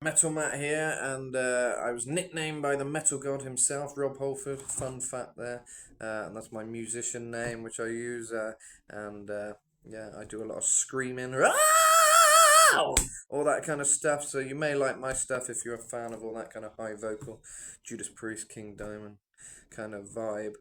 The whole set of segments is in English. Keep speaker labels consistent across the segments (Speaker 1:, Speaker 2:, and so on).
Speaker 1: Metal Matt here, and I was nicknamed by the metal god himself, Rob Halford. Fun fact there, and that's my musician name, which I use. And yeah, I do a lot of screaming, "Ah!" all that kind of stuff. So you may like my stuff if you're a fan of all that kind of high vocal, Judas Priest, King Diamond kind of vibe.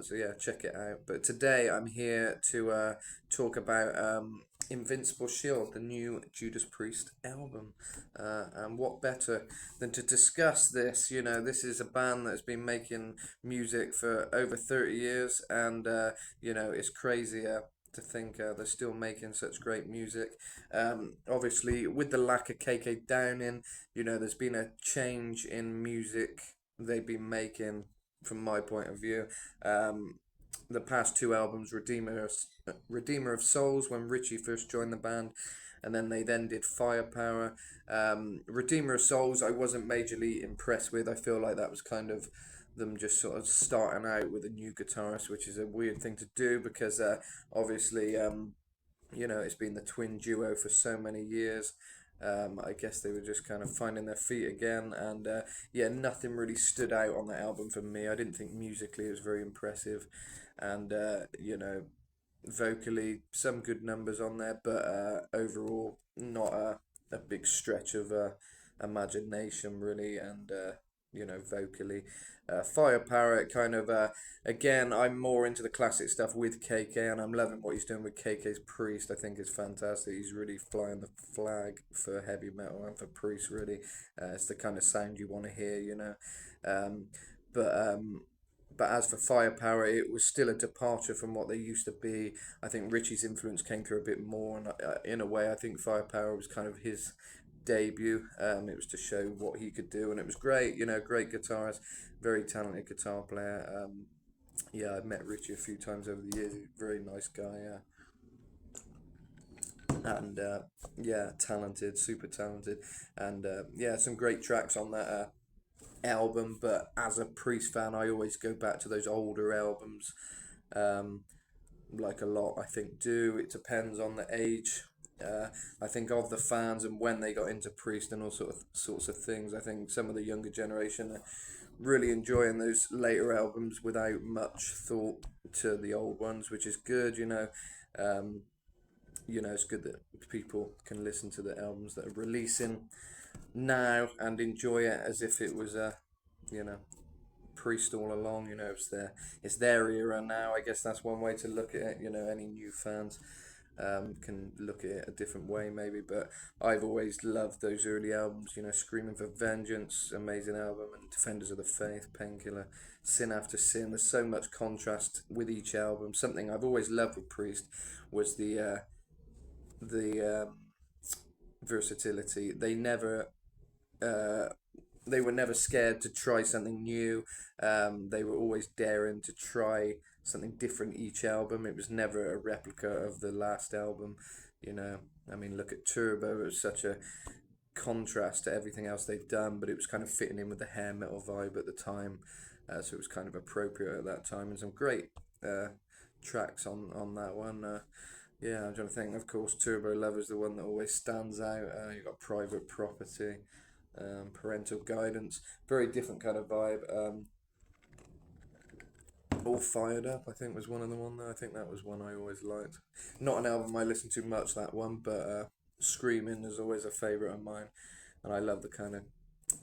Speaker 1: So yeah, check it out. But today I'm here to talk about Invincible Shield, the new Judas Priest album. And what better than to discuss this? You know, this is a band that's been making music for over 30 years, and you know, it's crazy. To think they're still making such great music. Obviously, with the lack of KK Downing, you know, there's been a change in music they've been making from my point of view. The past two albums, Redeemer of Souls, when Richie first joined the band, and then they then did Firepower. Redeemer of Souls, I wasn't majorly impressed with. I feel like that was kind of them just sort of starting out with a new guitarist, which is a weird thing to do because obviously, you know, it's been the twin duo for so many years. I guess they were just kind of finding their feet again, and yeah, nothing really stood out on the album for me. I didn't think musically it was very impressive, and you know, vocally some good numbers on there, but overall not a big stretch of imagination really, and you know, vocally. Firepower, it kind of, again, I'm more into the classic stuff with KK, and I'm loving what he's doing with KK's Priest. I think it's fantastic. He's really flying the flag for heavy metal and for Priest, really. It's the kind of sound you want to hear, you know. Um, but um, but as for Firepower, it was still a departure from what they used to be. I think Richie's influence came through a bit more, and in a way, I think Firepower was kind of his debut. It was to show what he could do, and it was great. You know, great guitarist, very talented guitar player. Yeah, I've met Richie a few times over the years. He's a very nice guy. And yeah, talented, super talented, and yeah, some great tracks on that album. But as a Priest fan, I always go back to those older albums. Um, like a lot, I think, do. It depends on the age. I think of the fans and when they got into Priest and all sorts of things. I think some of the younger generation are really enjoying those later albums without much thought to the old ones, which is good. Um, you know, it's good that people can listen to the albums that are releasing now and enjoy it as if it was a, you know, Priest all along. You know, it's their era now. I guess that's one way to look at it. You know, any new fans can look at it a different way maybe, but I've always loved those early albums. You know, Screaming for Vengeance, amazing album, and Defenders of the Faith, Painkiller, Sin After Sin. There's so much contrast with each album. Something I've always loved with Priest was the versatility. Uh, they were never scared to try something new. They were always daring to try something different each album. It was never a replica of the last album. You know, I mean, look at Turbo. It was such a contrast to everything else they've done, but it was kind of fitting in with the hair metal vibe at the time. So it was kind of appropriate at that time, and some great tracks on that one. Yeah, I'm trying to think. Of course, Turbo Love is the one that always stands out. You've got Private Property, Parental Guidance, very different kind of vibe. All Fired Up, I think, was one of them on there. I think that was one I always liked. Not an album I listen to much, that one, but Screaming is always a favourite of mine. And I love the kind of,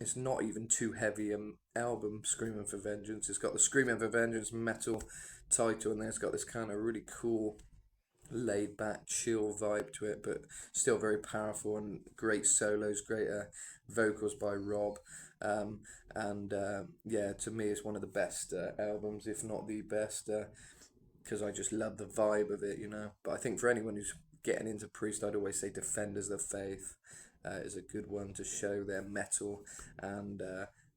Speaker 1: it's not even too heavy album, Screaming for Vengeance. It's got the Screaming for Vengeance metal title, and then it's got this kind of really cool, laid back, chill vibe to it, but still very powerful, and great solos, great vocals by Rob. And yeah, to me, it's one of the best albums, if not the best, because I just love the vibe of it, you know. But I think for anyone who's getting into Priest, I'd always say Defenders of the Faith is a good one to show their metal and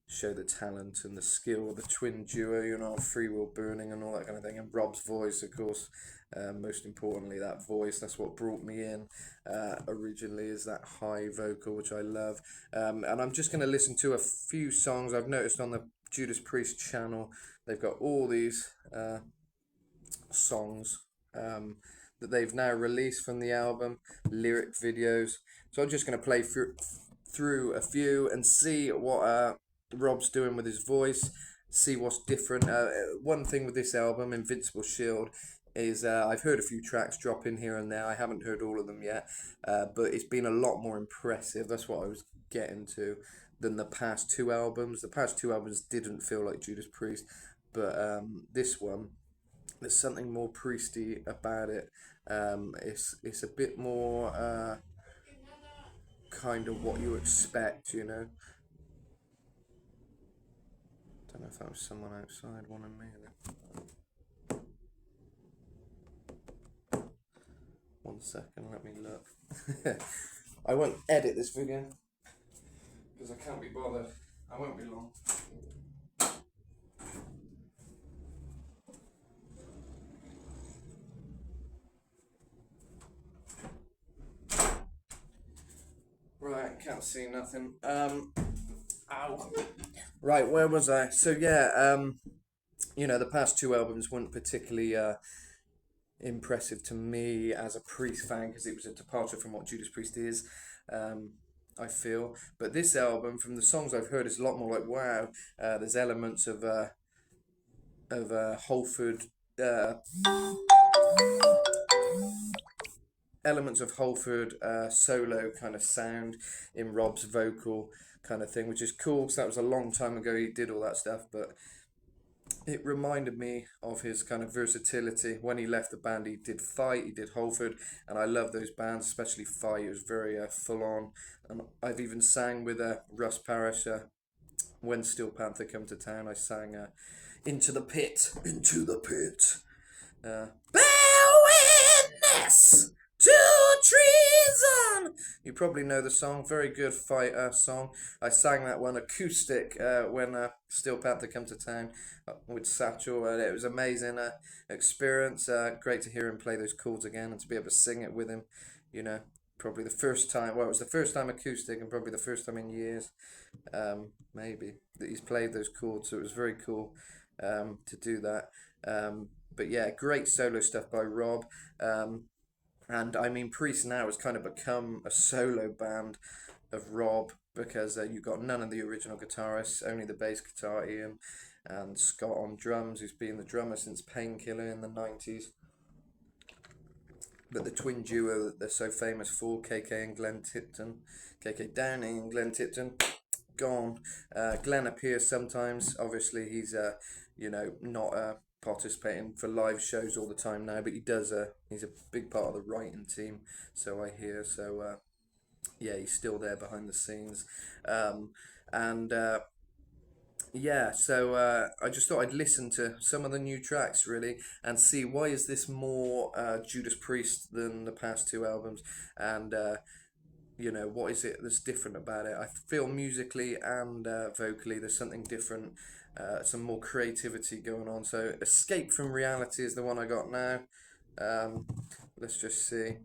Speaker 1: show the talent and the skill of the twin duo, you know, Free Will Burning and all that kind of thing. And Rob's voice, of course, most importantly, that voice, that's what brought me in originally, is that high vocal, which I love. And I'm just going to listen to a few songs I've noticed on the Judas Priest channel. They've got all these songs that they've now released from the album, lyric videos. So I'm just going to play through a few and see what Rob's doing with his voice, see what's different. One thing with this album, Invincible Shield, is I've heard a few tracks drop in here and there. I haven't heard all of them yet, but it's been a lot more impressive. That's what I was getting to than the past two albums. The past two albums didn't feel like Judas Priest, but this one, there's something more priesty about it. It's a bit more kind of what you expect, you know. Don't know if that was someone outside wanting me. 1 second, let me look. I won't edit this video because I can't be bothered. I won't be long. Right, can't see nothing. Ow. Right, where was I? So yeah, you know, the past two albums weren't particularly impressive to me as a Priest fan because it was a departure from what Judas Priest is. I feel, but this album, from the songs I've heard, is a lot more like wow. There's elements of Halford. Elements of Halford solo kind of sound in Rob's vocal kind of thing, which is cool because that was a long time ago he did all that stuff, but it reminded me of his kind of versatility. When he left the band, he did Fight, he did Halford, and I love those bands, especially Fight. It was very full on, and I've even sang with Russ Parrish when Steel Panther come to town. I sang Into the Pit, Into the Pit. Bear witness to treason. You probably know the song. Very good Fight song. I sang that one acoustic when Steel Panther come to town with Satchel, and it was amazing experience. Great to hear him play those chords again and to be able to sing it with him. You know, probably the first time. Well, it was the first time acoustic and probably the first time in years, maybe, that he's played those chords. So it was very cool to do that. But yeah, great solo stuff by Rob. And I mean, Priest now has kind of become a solo band of Rob because you've got none of the original guitarists, only the bass guitar, Ian, and Scott on drums, who's been the drummer since Painkiller in the 90s. But the twin duo that they're so famous for, KK and Glenn Tipton, KK Downey and Glenn Tipton, gone. Glenn appears sometimes. Obviously, he's you know, not participating for live shows all the time now, but he does. He's a big part of the writing team, so I hear. So yeah, he's still there behind the scenes, and yeah. So I just thought I'd listen to some of the new tracks really and see why is this more Judas Priest than the past two albums, and you know, what is it that's different about it? I feel musically and vocally there's something different, some more creativity going on. So Escape from Reality is the one I got now. Let's just see.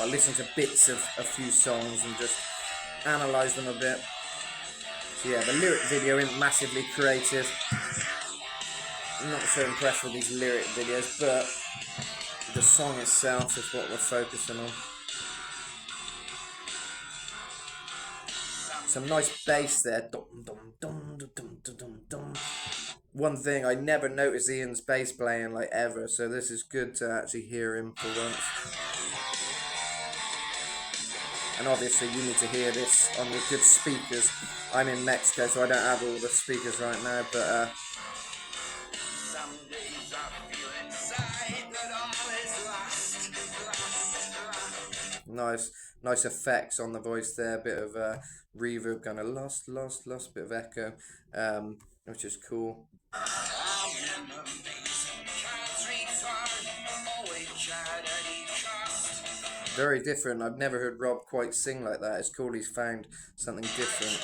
Speaker 1: I listen to bits of a few songs and just analyse them a bit. So yeah, the lyric video isn't massively creative. I'm not so impressed with these lyric videos, but the song itself is what we're focusing on. Some nice bass there. Dum, dum, dum, dum, dum, dum, dum. One thing, I never noticed Ian's bass playing like ever, so this is good to actually hear him for once. And obviously you need to hear this on the good speakers. I'm in Mexico, so I don't have all the speakers right now, but nice effects on the voice there, bit of reverb, kind of lost, bit of echo, which is cool. Very different. I've never heard Rob quite sing like that. It's cool he's found something different.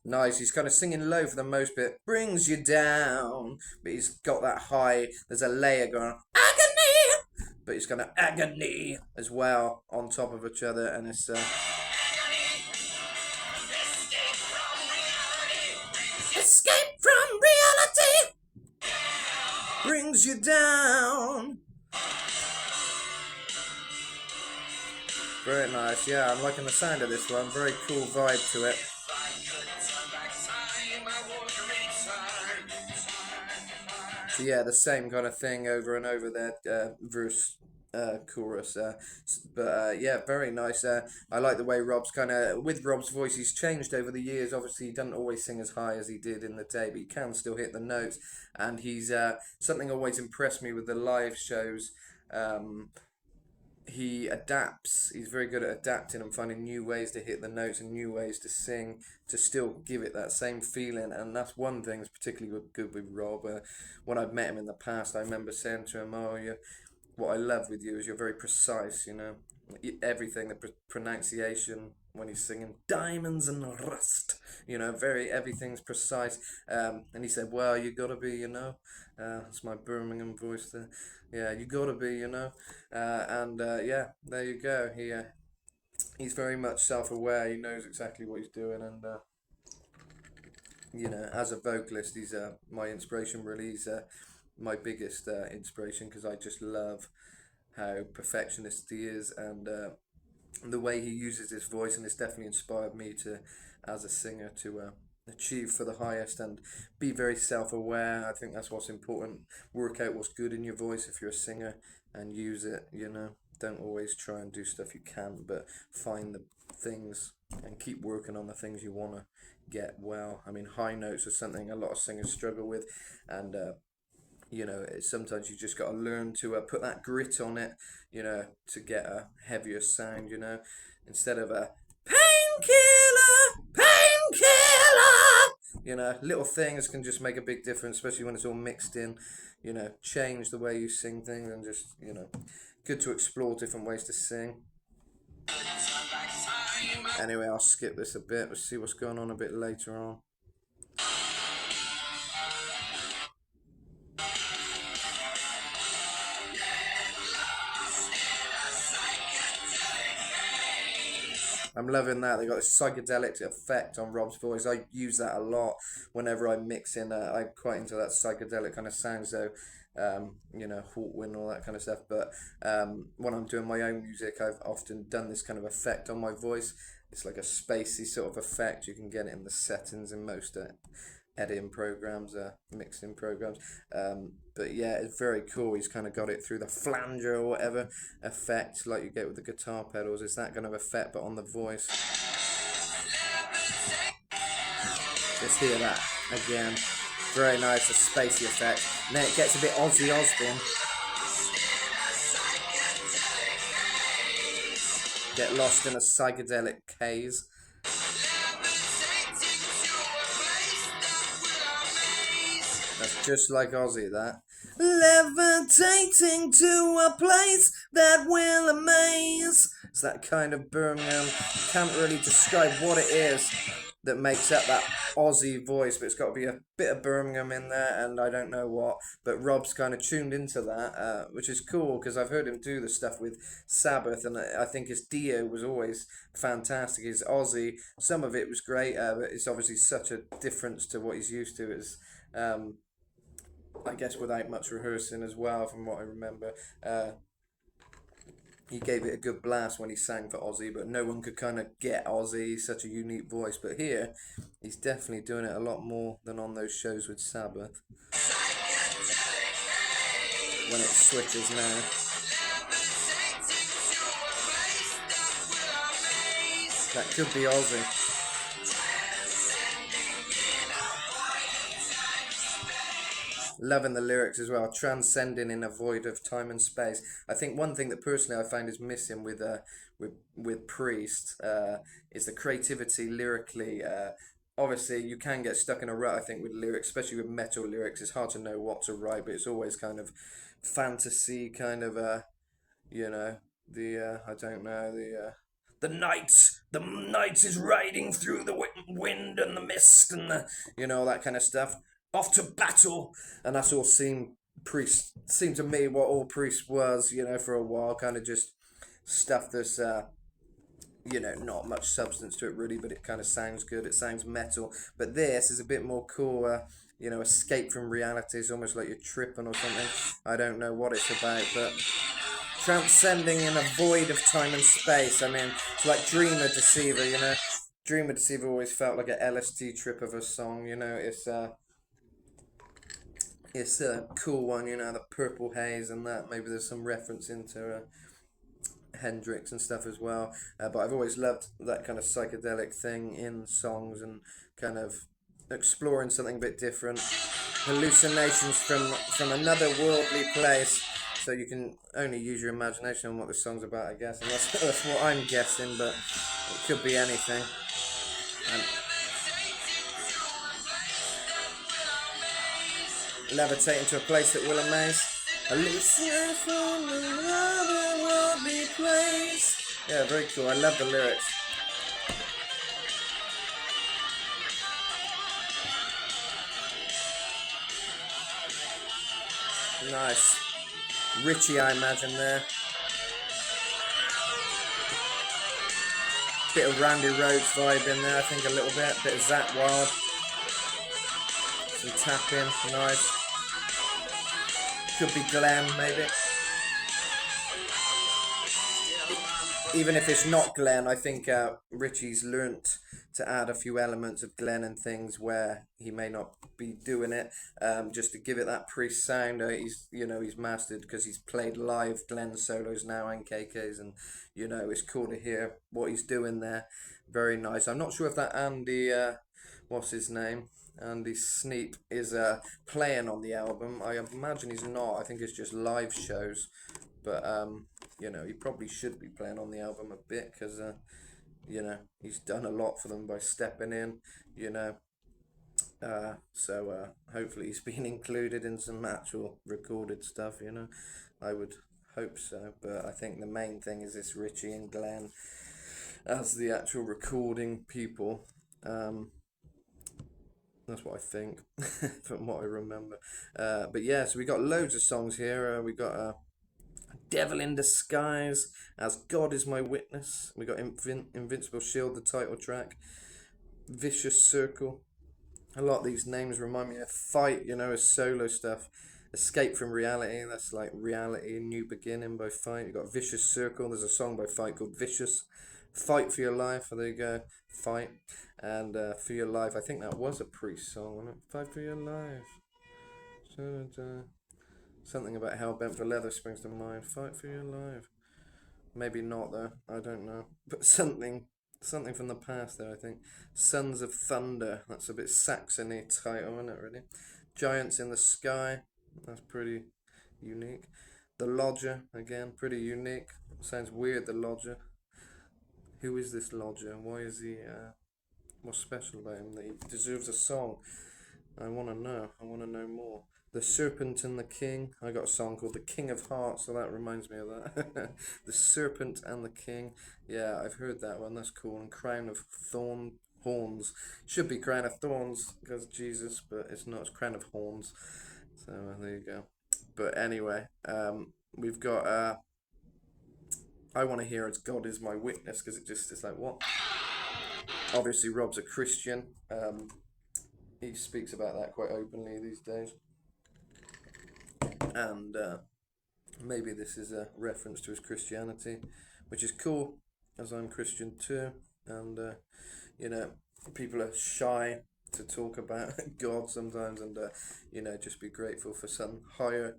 Speaker 1: Nice, he's kind of singing low for the most bit. Brings you down, but he's got that high. There's a layer going on. Agony! but it's got an agony as well on top of each other, and it's escape from reality brings you down. Very nice, yeah, I'm liking the sound of this one. Very cool vibe to it. So yeah, the same kind of thing over and over there, verse, chorus. Yeah, very nice. I like the way Rob's kind of, with Rob's voice, he's changed over the years. Obviously, he doesn't always sing as high as he did in the day, but he can still hit the notes. And he's something always impressed me with the live shows. He adapts. He's very good at adapting and finding new ways to hit the notes and new ways to sing to still give it that same feeling. And that's one thing that's particularly good with Rob. When I've met him in the past, I remember saying to him, "Oh, what I love with you is you're very precise. Everything, the pronunciation when he's singing diamonds and rust. Very everything's precise." And he said, "Well, you gotta be, that's my Birmingham voice there. Yeah, you gotta be, yeah, there you go. He's very much self-aware. He knows exactly what he's doing, and as a vocalist, he's my inspiration. Really, he's my biggest inspiration because I just love how perfectionist he is, and the way he uses his voice, and it's definitely inspired me to, as a singer, to achieve for the highest and be very self-aware. I think that's what's important. Work out what's good in your voice if you're a singer and use it. Don't always try and do stuff you can't, but find the things and keep working on the things you want to get well. I mean, high notes are something a lot of singers struggle with, and sometimes you just got to learn to put that grit on it, to get a heavier sound, instead of a painkiller. Little things can just make a big difference, especially when it's all mixed in. Change the way you sing things, and just, good to explore different ways to sing. Anyway, I'll skip this a bit. We'll see what's going on a bit later on. I'm loving that. They got this psychedelic effect on Rob's voice. I use that a lot whenever I mix in. I'm quite into that psychedelic kind of sound, so Hawkwind and all that kind of stuff. But when I'm doing my own music, I've often done this kind of effect on my voice. It's like a spacey sort of effect. You can get it in the settings in most editing programs, mixing programs. But yeah, it's very cool. He's kind of got it through the flanger or whatever effect, like you get with the guitar pedals. It's that kind of effect, but on the voice. Just hear that again. Very nice, a spacey effect. And then it gets a bit Ozzy Osbourne. Get lost in a psychedelic haze. That's just like Ozzy, that. Levitating to a place that will amaze. It's that kind of Birmingham. Can't really describe what it is that makes up that Aussie voice, but it's got to be a bit of Birmingham in there, and I don't know what. But Rob's kind of tuned into that, which is cool because I've heard him do the stuff with Sabbath, and I think his Dio was always fantastic. His Aussie, some of it was great, but it's obviously such a difference to what he's used to. It's I guess without much rehearsing as well, from what I remember. He gave it a good blast when he sang for Ozzy, but no one could kind of get Ozzy. He's such a unique voice. But here, he's definitely doing it a lot more than on those shows with Sabbath. When it switches now. That could be Ozzy. Loving the lyrics as well, transcending in a void of time and space. I think one thing that personally I find is missing with Priest is the creativity lyrically. Obviously, you can get stuck in a rut, I think, with lyrics, especially with metal lyrics. It's hard to know what to write, but it's always kind of fantasy, kind of, I don't know, the night is riding through the wind and the mist and that kind of stuff. Off to battle, and that's all seemed priest seemed to me what all priest was, for a while, kind of just stuff that's not much substance to it really, but it kind of sounds good. It sounds metal. But this is a bit more cool. Escape from reality. It's almost like you're tripping or something. I don't know what it's about, but transcending in a void of time and space. I mean, it's like Dreamer Deceiver. Dreamer Deceiver always felt like a LSD trip of a song. It's a cool one. The purple haze and that. Maybe there's some reference into Hendrix and stuff as well. But I've always loved that kind of psychedelic thing in songs and kind of exploring something a bit different. Hallucinations from another worldly place. So you can only use your imagination on what the song's about, I guess. And that's what I'm guessing, but it could be anything. And levitate into a place that will amaze. Hallucinate from another worldly place. Yeah, very cool. I love the lyrics. Nice. Richie, I imagine there. Bit of Randy Rhoads vibe in there, I think a little bit. Bit of Zach Wild. Some tapping, nice. Could be Glenn, maybe. Even if it's not Glenn, I think Richie's learnt to add a few elements of Glenn and things where he may not be doing it, just to give it that priest sound. He's mastered because he's played live Glenn solos now and KK's, and it's cool to hear what he's doing there. Very nice. I'm not sure if that Andy, what's his name? Andy Sneap is playing on the album. I imagine he's not. I think it's just live shows. But he probably should be playing on the album a bit because he's done a lot for them by stepping in. So hopefully he's been included in some actual recorded stuff. I would hope so. But I think the main thing is this Richie and Glenn as the actual recording people. That's what I think from what I remember. But yeah, so we got loads of songs here. We got Devil in Disguise, As God Is My Witness. We got Invincible Shield, the title track. Vicious Circle. A lot of these names remind me of Fight, as solo stuff. Escape from Reality, that's like Reality, New Beginning by Fight. You got Vicious Circle, there's a song by Fight called Vicious. Fight for Your Life, there you go, Fight. And For Your Life, I think that was a Priest song, wasn't it? Fight for Your Life. Something about Hell Bent for Leather springs to mind. Fight for Your Life. Maybe not though, I don't know. But something from the past there, I think. Sons of Thunder, that's a bit Saxony title, isn't it, really? Giants in the Sky, that's pretty unique. The Lodger, again, pretty unique. Sounds weird, The Lodger. Who is this Lodger? Why is he, what's special about him that he deserves a song? I want to know more. The Serpent and the King. I got a song called The King of Hearts, so that reminds me of that. The Serpent and the King. Yeah, I've heard that one. That's cool. And Crown of Horns. Should be Crown of Thorns because Jesus, but it's not. It's Crown of Horns. So there you go. But anyway, we've got. I want to hear As God Is My Witness because it's like what? Obviously, Rob's a Christian. He speaks about that quite openly these days. And maybe this is a reference to his Christianity, which is cool, as I'm Christian too. And people are shy to talk about God sometimes, and just be grateful for some higher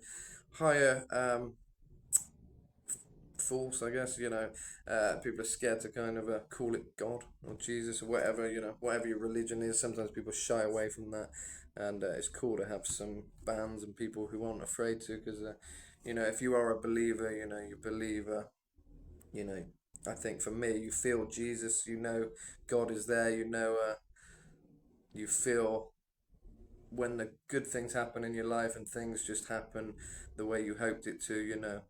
Speaker 1: force, I guess. People are scared to kind of call it God or Jesus or whatever. Whatever your religion is. Sometimes people shy away from that. And it's cool to have some bands and people who aren't afraid to, because if you are a believer, you believe, I think for me, you feel Jesus, God is there, you feel when the good things happen in your life and things just happen the way you hoped it to,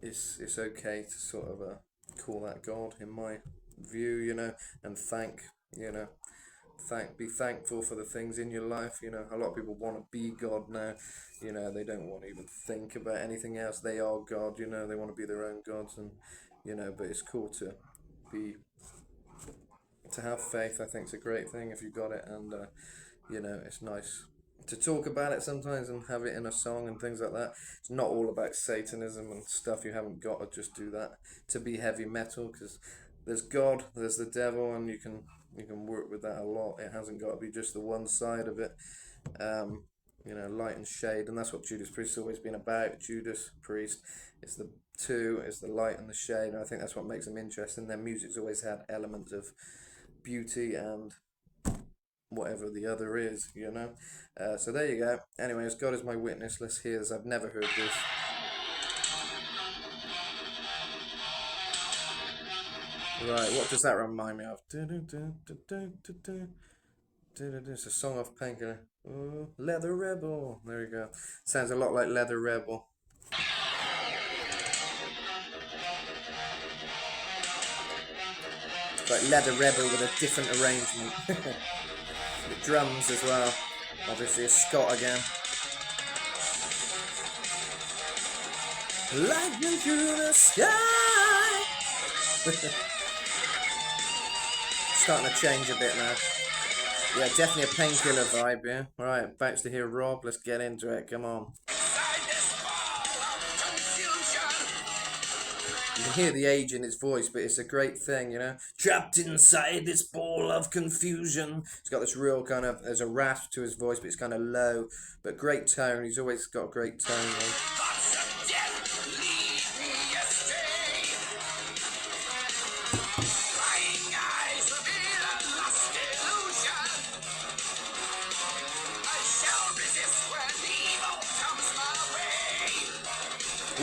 Speaker 1: it's okay to sort of call that God in my view, and be thankful for the things in your life. You know, a lot of people want to be God now. You know, they don't want to even think about anything else. They are God. You know, they want to be their own gods, and you know, but it's cool be to have faith. I think it's a great thing if you got it, and you know, it's nice to talk about it sometimes and have it in a song and things like that. It's not all about Satanism and stuff. You haven't got to just do that to be heavy metal, because there's God, there's the devil, and you can work with that a lot. It hasn't got to be just the one side of it. Um, you know, light and shade, and that's what Judas Priest's always been about. Judas Priest, it's the two, it's the light and the shade, and I think that's what makes them interesting. Their music's always had elements of beauty and whatever the other is, you know. So there you go. Anyways, God is my witness. Let's hear this. I've never heard this. Right, what does that remind me of? It's a song off Painkiller. Oh, Leather Rebel. There you go. Sounds a lot like Leather Rebel. It's like Leather Rebel with a different arrangement. The drums as well. Obviously, it's Scott again. Lightning through the sky. Starting to change a bit now. Yeah, definitely a Painkiller vibe, yeah. Right, about to hear Rob. Let's get into it. Come on. You can hear the age in his voice, but it's a great thing, you know. Trapped inside this ball of confusion. He's got this real kind of, there's a rasp to his voice, but it's kind of low, but great tone. He's always got a great tone.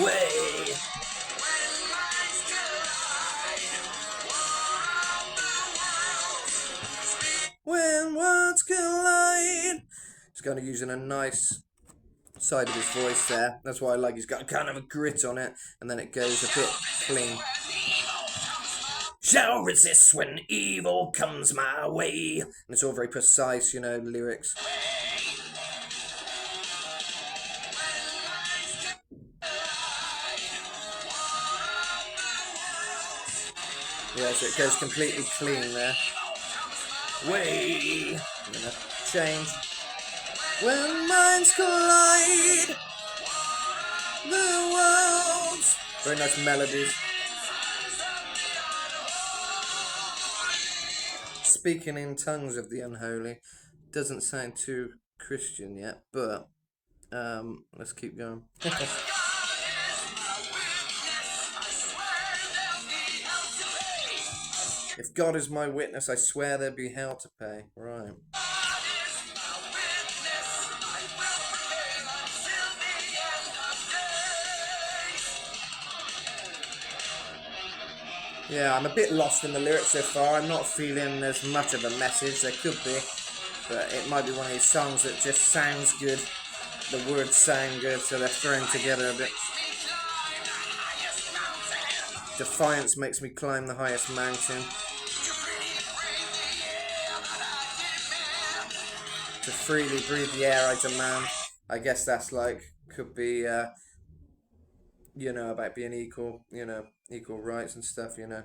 Speaker 1: Way. When worlds collide. He's kind of using a nice side of his voice there. That's why I like. He's got kind of a grit on it, and then it goes a bit clean. Shall resist when evil comes my way. And it's all very precise, you know, lyrics. Yeah, so it goes completely clean there. Way. I'm gonna change. When minds collide, the worlds. Very nice melodies. Speaking in tongues of the unholy doesn't sound too Christian yet, but let's keep going. If God is my witness, I swear there'd be hell to pay. Right. Yeah, I'm a bit lost in the lyrics so far. I'm not feeling there's much of a message. There could be, but it might be one of these songs that just sounds good. The words sound good, so they're thrown together a bit. Defiance makes me climb the highest mountain. To freely breathe the air I demand. I guess that's like, could be, you know, about being equal, you know, equal rights and stuff, you know.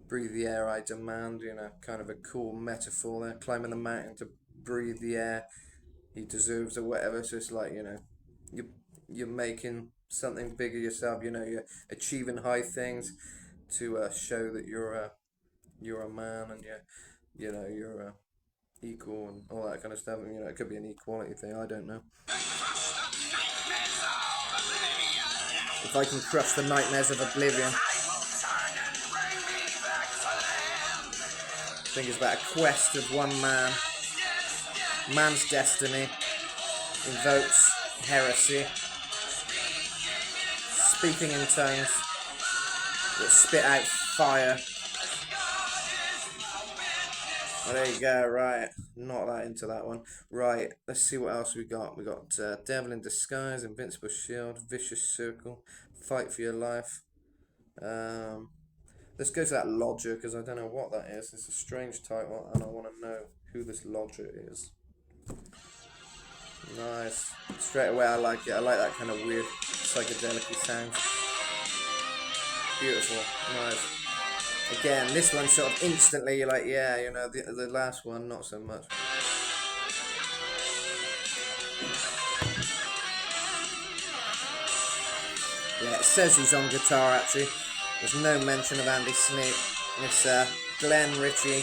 Speaker 1: Breathe the air I demand, you know, kind of a cool metaphor there. Climbing the mountain to breathe the air he deserves or whatever. So it's like, you know, you're making something bigger yourself, you know, you're achieving high things to show that you're a man, and you're equal and all that kind of stuff. And, you know, it could be an equality thing, I don't know. If I can crush the nightmares of oblivion. I think it's about a quest of one man. Man's destiny invokes heresy. Speaking in tongues that spit out fire. Oh, there you go, right. Not that into that one. Right, let's see what else we got. We got Devil in Disguise, Invincible Shield, Vicious Circle, Fight for Your Life. Let's go to that lodger, because I don't know what that is. It's a strange title, and I want to know who this lodger is. Nice. Straight away, I like it. I like that kind of weird psychedelic sound. Beautiful. Nice. Again, this one sort of instantly, you're like, yeah, you know, the last one, not so much. Yeah, it says he's on guitar, actually. There's no mention of Andy Sneap. It's Glenn Ritchie,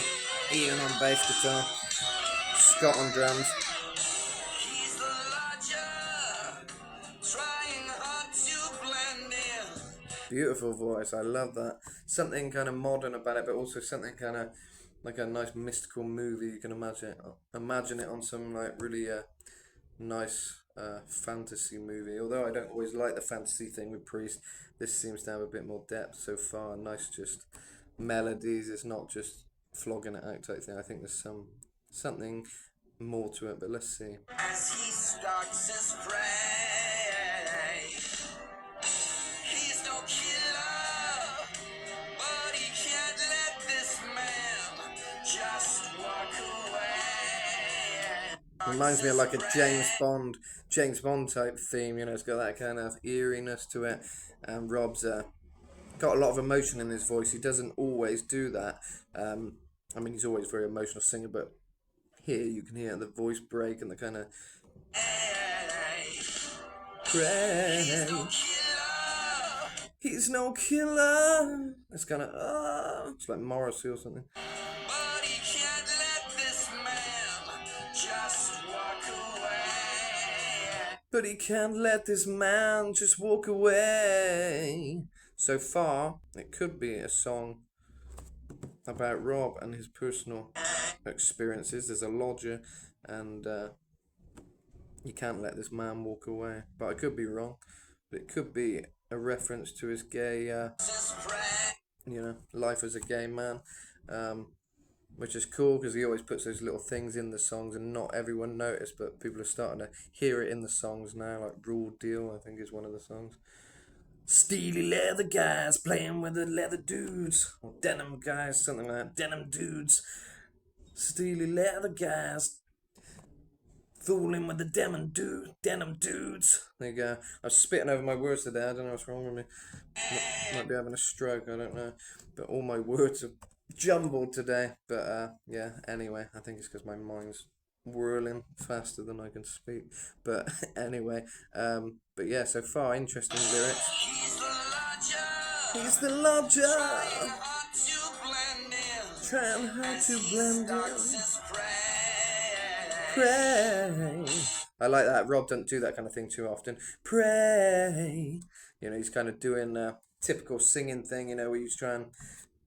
Speaker 1: Ian on bass guitar, Scott on drums. Beautiful voice, I love that. Something kind of modern about it, but also something kind of like a nice mystical movie. You can imagine it on some like really nice fantasy movie. Although I don't always like the fantasy thing with Priest, this seems to have a bit more depth so far. Nice, just melodies. It's not just flogging it out type thing. I think there's something more to it. But let's see. As he starts his prey, he's no killer, but he can't let this man just walk away. Reminds me of like a James Bond type theme, you know, it's got that kind of eeriness to it. And Rob's got a lot of emotion in his voice. He doesn't always do that. I mean, he's always a very emotional singer, but here you can hear the voice break and the kind of pray. He's no killer. It's kind of it's like Morrissey or something. But he can't let this man just walk away. But he can't let this man just walk away. So far, it could be a song about Rob and his personal experiences. There's a lodger, and you can't let this man walk away. But I could be wrong. But it could be a reference to his gay, you know, life as a gay man, which is cool because he always puts those little things in the songs, and not everyone noticed, but people are starting to hear it in the songs now. Like Raw Deal, I think, is one of the songs. Steely leather guys playing with the leather dudes, or denim guys, something like that. Denim dudes, steely leather guys, fooling with the denim dudes. There you go. I was spitting over my words today. I don't know what's wrong with me. Might be having a stroke. I don't know. But all my words are jumbled today. But yeah. Anyway, I think it's because my mind's whirling faster than I can speak. But anyway, but yeah. So far, interesting lyrics. He's the lodger. Trying hard to blend in. Pray. I like that. Rob doesn't do that kind of thing too often. Pray. You know, he's kind of doing a typical singing thing, you know, where he's trying to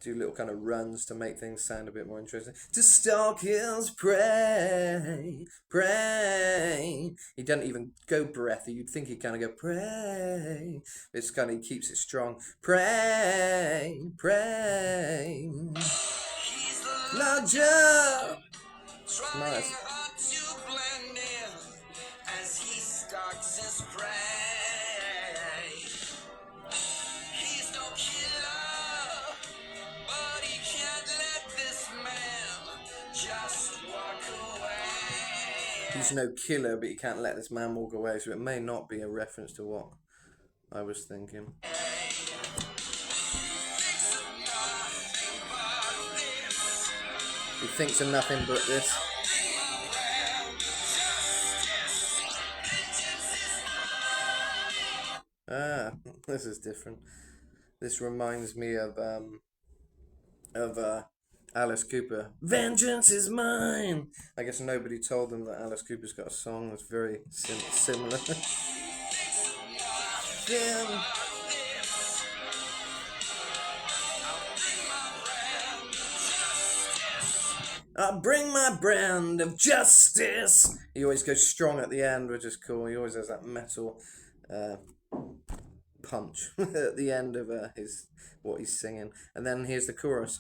Speaker 1: do little kind of runs to make things sound a bit more interesting. To stalk his prey. Pray. He doesn't even go breathy. You'd think he'd kind of go pray. It's kind of, he keeps it strong. Pray. Pray. Lodger. Nice. He's no killer, but he can't let this man walk away. So it may not be a reference to what I was thinking. He thinks of nothing but this. Ah, this is different. This reminds me of Alice Cooper. Vengeance is mine. I guess nobody told them that Alice Cooper's got a song that's very similar. I'll bring my brand of justice. He always goes strong at the end, which is cool. He always has that metal punch at the end of what he's singing. And then here's the chorus.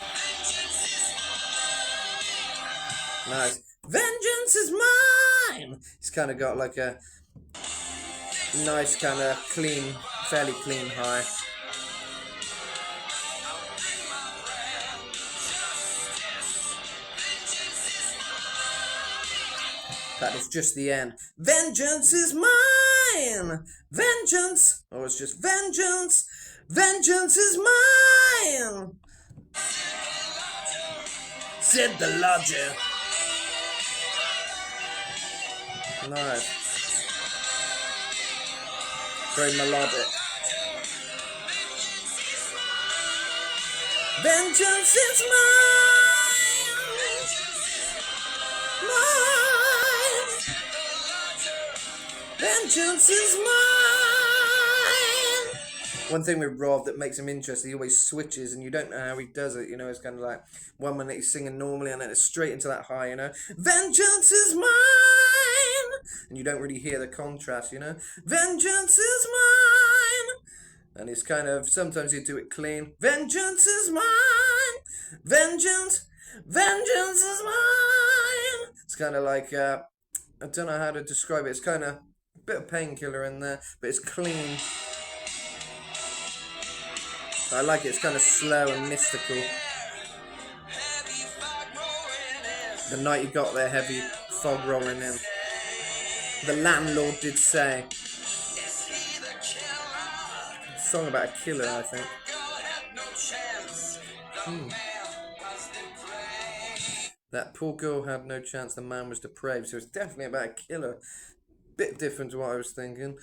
Speaker 1: Nice. Vengeance is mine. He's kind of got like a nice kind of clean, fairly clean high. That is just the end. Vengeance is mine! Vengeance! Or it's just vengeance! Vengeance is mine! Said the lodger. Nice. Very melodic. Vengeance is mine! Mine! Vengeance is mine! One thing with Rob that makes him interesting, he always switches and you don't know how he does it, you know, it's kind of like 1 minute he's singing normally and then it's straight into that high, you know. Vengeance is mine! And you don't really hear the contrast, you know. Vengeance is mine! And it's kind of, sometimes he'd do it clean. Vengeance is mine! Vengeance! Vengeance is mine! It's kind of like, I don't know how to describe it. It's kind of a bit of painkiller in there, but it's clean. I like it. It's kind of slow and mystical. The night you got there, heavy fog rolling in. The landlord did say. A song about a killer, I think. That poor girl had no chance, the man was depraved. So it's definitely about a killer. Bit different to what I was thinking.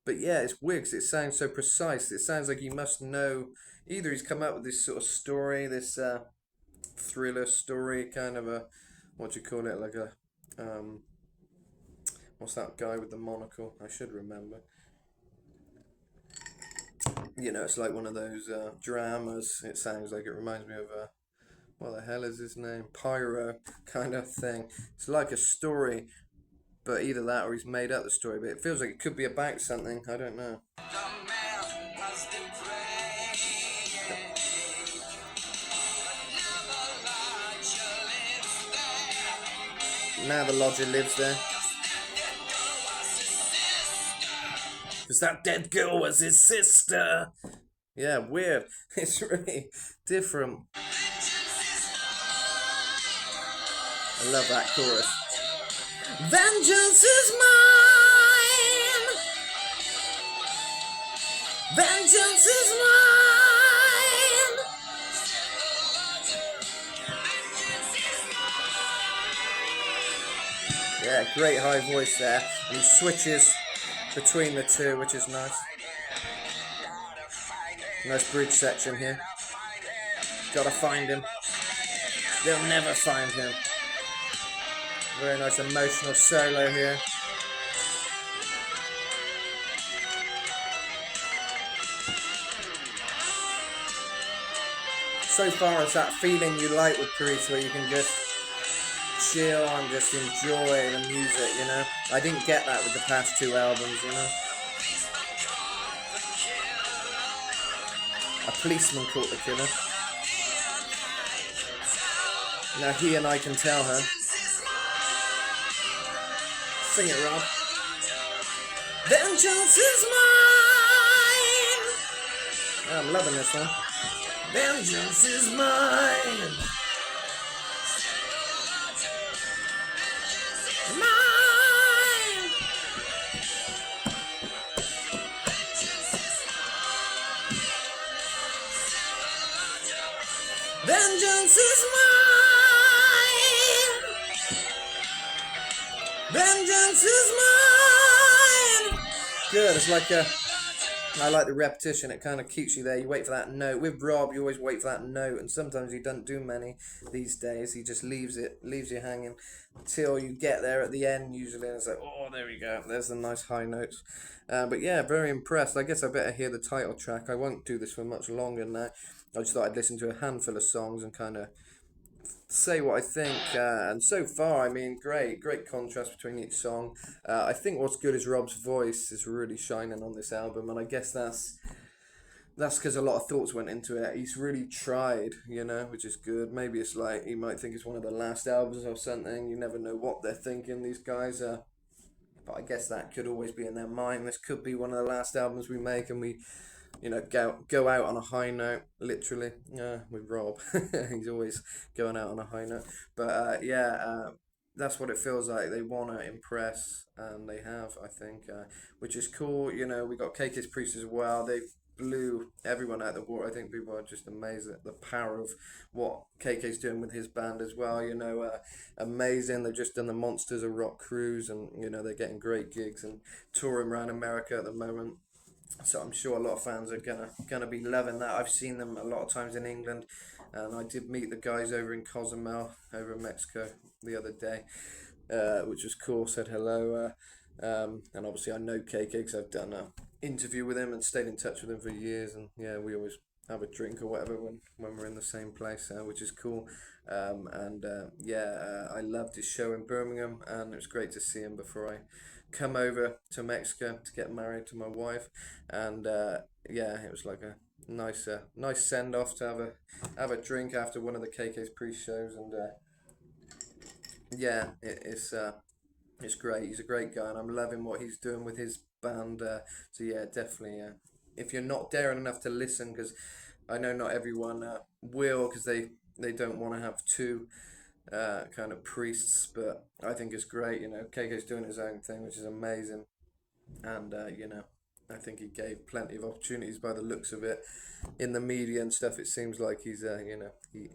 Speaker 1: But yeah, it's weird because it sounds so precise. It sounds like he must know. Either he's come up with this sort of story, this thriller story, kind of a, what do you call it, like a, what's that guy with the monocle? I should remember. You know, it's like one of those dramas. It sounds like, it reminds me of what the hell is his name? Pyro kind of thing. It's like a story, but either that or he's made up the story. But it feels like it could be about something. I don't know. Now the lodger lives there. Because that dead girl was his sister. Yeah, weird. It's really different. I love that chorus. Vengeance is mine! Vengeance is mine! Yeah, great high voice there. And he switches between the two, which is nice. Nice bridge section here. Gotta find him. They'll never find him. Very nice emotional solo here. So far it's that feeling you like with Priest where you can just chill and just enjoy the music, you know. I didn't get that with the past two albums, you know. A policeman caught the killer. Now he and I can tell her. Sing it, Rob. Vengeance is mine! Oh, I'm loving this one. Vengeance is mine! Mine! Vengeance is mine! Vengeance is mine! Good, it's like a... I like the repetition, it kind of keeps you there. You wait for that note. With Rob, you always wait for that note, and sometimes he doesn't do many these days. He just leaves you hanging till you get there at the end, usually, and it's like, oh, there we go. There's the nice high notes. But yeah, very impressed. I guess I better hear the title track. I won't do this for much longer now. I just thought I'd listen to a handful of songs and kind of say what I think, and so far, I mean, great contrast between each song. I think what's good is Rob's voice is really shining on this album, and I guess that's because a lot of thoughts went into it. He's really tried, you know, which is good. Maybe it's like, you might think it's one of the last albums or something. You never know what they're thinking, these guys. But I guess that could always be in their mind. This could be one of the last albums we make, and we, you know, go out on a high note, literally. With Rob, he's always going out on a high note. But that's what it feels like. They want to impress, and they have, I think, which is cool. You know, we got KK's Priest as well. They blew everyone out the water. I think people are just amazed at the power of what KK's doing with his band as well. You know, amazing. They've just done the Monsters of Rock cruise, and you know they're getting great gigs and touring around America at the moment. So I'm sure a lot of fans are gonna be loving that. I've seen them a lot of times in England, and I did meet the guys over in Cozumel, over in Mexico, the other day, which was cool. Said hello, and obviously I know KK because I've done a interview with him and stayed in touch with him for years, and yeah, we always have a drink or whatever when we're in the same place, which is cool. And yeah, I loved his show in Birmingham, and it was great to see him before I come over to Mexico to get married to my wife, and yeah, it was like a nice send off to have a drink after one of the KK's pre-shows, and yeah, it's great. He's a great guy, and I'm loving what he's doing with his band. So yeah, definitely. If you're not daring enough to listen, because I know not everyone will, because they don't want to have two kind of priests, but I think it's great. You know, KK's doing his own thing, which is amazing, and you know, I think he gave plenty of opportunities by the looks of it in the media and stuff. It seems like he's you know,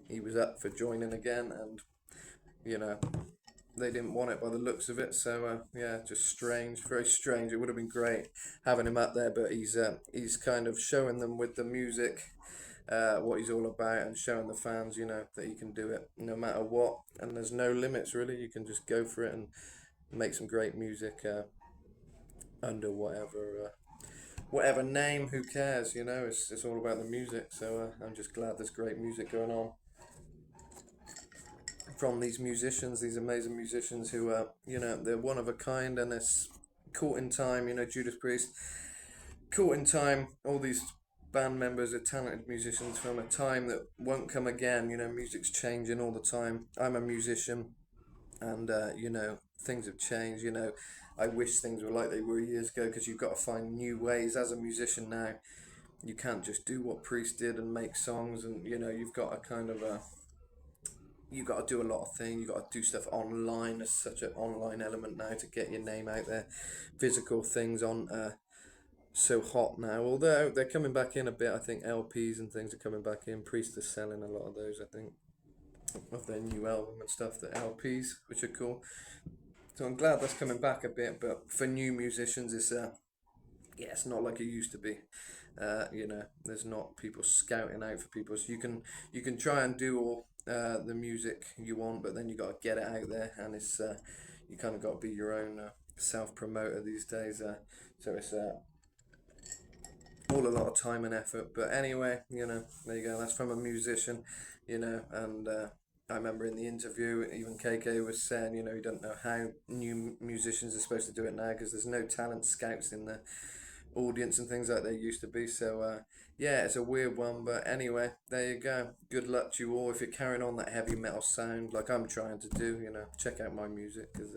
Speaker 1: he was up for joining again, and you know, they didn't want it by the looks of it. So yeah, just strange, very strange. It would have been great having him up there, but he's kind of showing them with the music what he's all about, and showing the fans, you know, that he can do it no matter what, and there's no limits really. You can just go for it and make some great music under whatever name. Who cares? You know, it's all about the music. So I'm just glad there's great music going on from these musicians, these amazing musicians who are, you know, they're one of a kind, and it's caught in time. You know, Judas Priest, caught in time. All these band members are talented musicians from a time that won't come again. You know, music's changing all the time. I'm a musician, and you know, things have changed. You know, I wish things were like they were years ago, because you've got to find new ways as a musician now. You can't just do what Priest did and make songs, and you know, you've got to kind of you got to do a lot of things. You got to do stuff online. There's such an online element now to get your name out there. Physical things on so hot now. Although they're coming back in a bit. I think LPs and things are coming back in. Priest is selling a lot of those, I think, of their new album and stuff. The LPs, which are cool. So I'm glad that's coming back a bit. But for new musicians, it's yeah, it's not like it used to be. You know, there's not people scouting out for people, so you can try and do all the music you want, but then you got to get it out there, and it's you kind of got to be your own self promoter these days. So it's all a lot of time and effort. But anyway, you know, there you go. That's from a musician, you know, and I remember in the interview, even KK was saying, you know, he doesn't know how new musicians are supposed to do it now, because there's no talent scouts in the audience and things like there used to be. So yeah, it's a weird one, but anyway, there you go. Good luck to you all if you're carrying on that heavy metal sound like I'm trying to do. You know, check out my music, because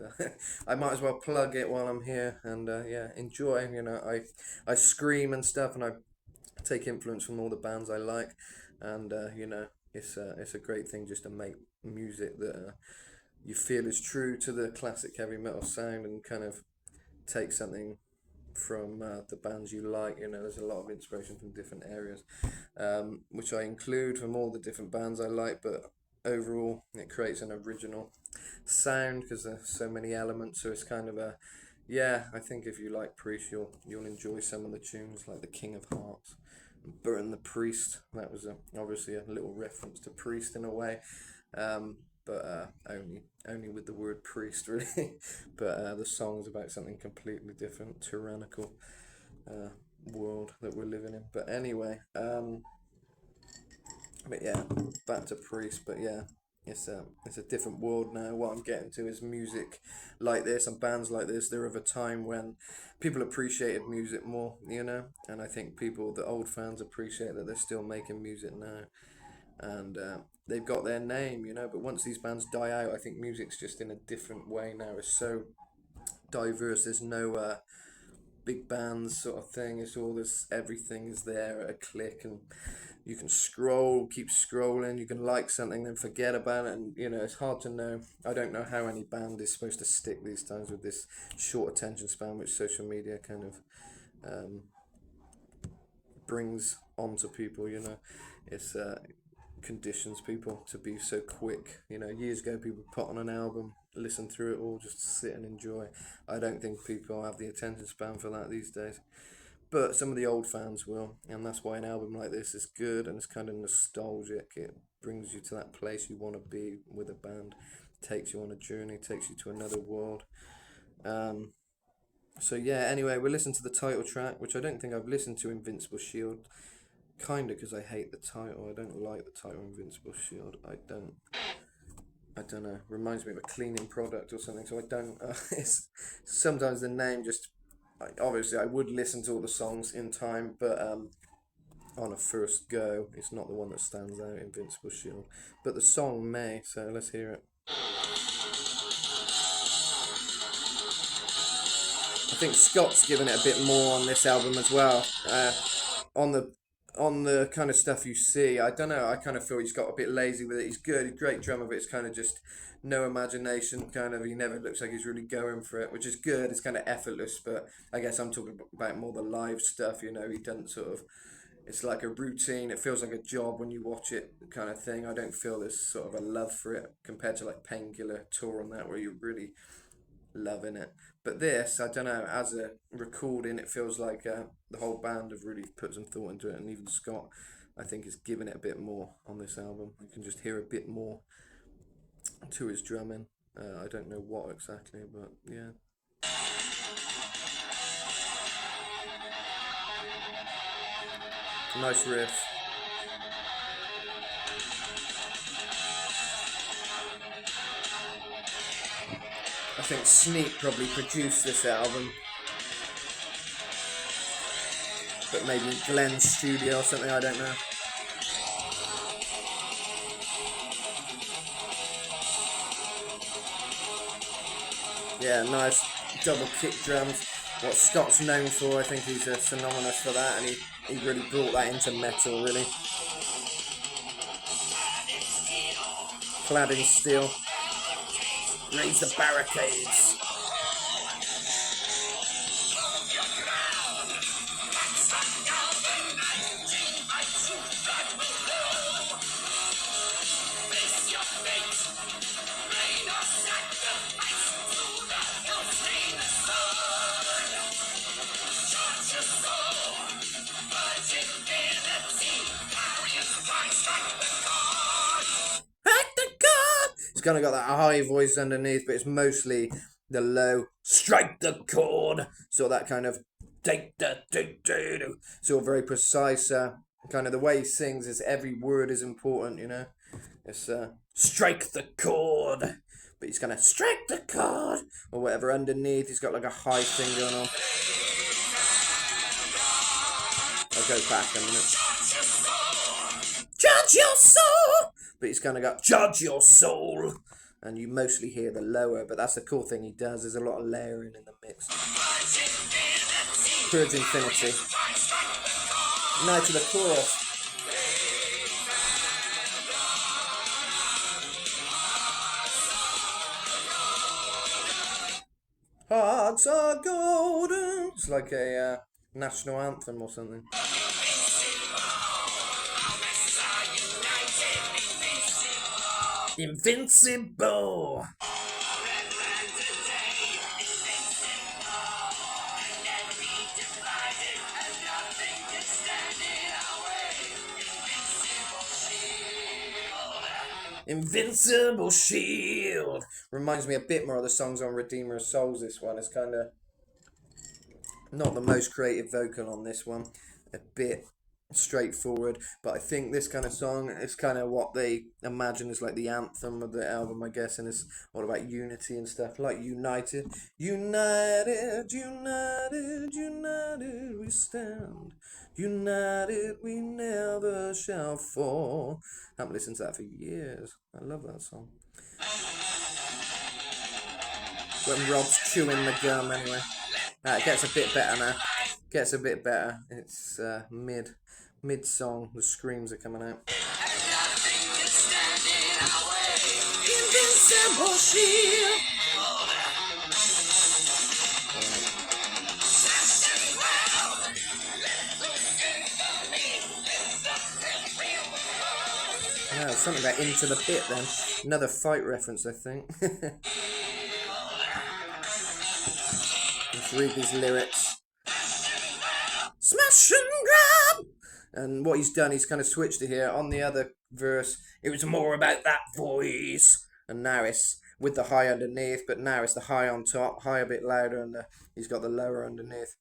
Speaker 1: I might as well plug it while I'm here, and yeah, enjoy. You know, I scream and stuff, and I take influence from all the bands I like, and you know, it's a great thing just to make music that you feel is true to the classic heavy metal sound, and kind of take something from the bands you like. You know, there's a lot of inspiration from different areas, which I include from all the different bands I like, but overall it creates an original sound because there's so many elements. So it's kind of a, yeah, I think if you like Priest, you'll enjoy some of the tunes like the King of Hearts, Burn the Priest. That was obviously a little reference to Priest in a way, but only with the word priest really. But the song's about something completely different, tyrannical uh, world that we're living in. But anyway, but yeah, back to Priest. But yeah, it's a different world now. What I'm getting to is music like this and bands like this. They're of a time when people appreciated music more, you know, and I think the old fans, appreciate that they're still making music now, and they've got their name, you know. But once these bands die out, I think music's just in a different way now. It's so diverse. There's no big bands sort of thing. It's all this. Everything is there at a click, and you can scroll, keep scrolling, you can like something, then forget about it, and it's hard to know. I don't know how any band is supposed to stick these times with this short attention span, which social media kind of um, brings onto people. It's conditions people to be so quick. Years ago, people put on an album, listen through it all, just sit and enjoy. I don't think people have the attention span for that these days. But some of the old fans will, and that's why an album like this is good and it's kind of nostalgic. It brings you to that place you want to be with a band, takes you on a journey, takes you to another world. Um, so yeah, anyway, we'll listen to the title track, which I don't think I've listened to, Invincible Shield, kind of because I hate the title. I don't like the title Invincible Shield. I don't know. Reminds me of a cleaning product or something. So I don't. It's sometimes the name just. Obviously, I would listen to all the songs in time, but on a first go, it's not the one that stands out, Invincible Shield. But the song may. So let's hear it. I think Scott's given it a bit more on this album as well. On the kind of stuff you see, I don't know. I kind of feel he's got a bit lazy with it. He's good, he's a great drummer, but it's kind of just no imagination. Kind of, he never looks like he's really going for it, which is good. It's kind of effortless, but I guess I'm talking about more the live stuff. He doesn't sort of. It's like a routine. It feels like a job when you watch it, kind of thing. I don't feel there's sort of a love for it compared to like Painkiller Tour and that, where you're really loving it. But this, I don't know, as a recording, it feels like the whole band have really put some thought into it, and even Scott, I think, is giving it a bit more on this album. You can just hear a bit more to his drumming. I don't know what exactly, but yeah. Nice riff. I think Sneak probably produced this album, but maybe Glenn's studio or something, I don't know. Yeah, nice double kick drums. What Scott's known for, I think he's synonymous for that, and he really brought that into metal, really. Clad in steel. Raise the barricades. It's kind of got that high voice underneath, but it's mostly the low strike the chord, so that kind of so very precise. Kind of the way he sings is every word is important. It's strike the chord, but he's gonna strike the chord or whatever underneath. He's got like a high thing going on. I'll go back a minute. Judge your soul, but he's kind of got judge your soul, and you mostly hear the lower, but that's the cool thing he does. There's a lot of layering in the mix. Purge Infinity. Now to the chorus. Hearts are golden. It's like a national anthem or something. Invincible. Invincible Shield. Reminds me a bit more of the songs on Redeemer of Souls. This one is kind of not the most creative vocal on this one. A bit straightforward, but I think this kind of song is kind of what they imagine is like the anthem of the album, I guess, and it's all about unity and stuff, like United, United, United, United we stand, United we never shall fall. I haven't listened to that for years. I love that song. When Rob's chewing the gum, anyway. It gets a bit better now. Gets a bit better. It's mid. Mid-song, the screams are coming out.
Speaker 2: Invincible shield.
Speaker 1: No, something about Into the Pit then. Another fight reference, I think. Let's read these lyrics. Smash and grab! And what he's done, he's kind of switched it here. On the other verse, it was more about that voice. And now it's with the high underneath, but now it's the high on top, high a bit louder, and he's got the lower underneath.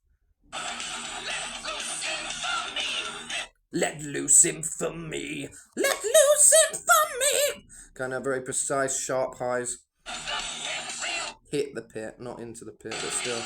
Speaker 1: Let loose infamy! Let loose infamy! Kind of very precise, sharp highs. Hit the pit, not into the pit, but still.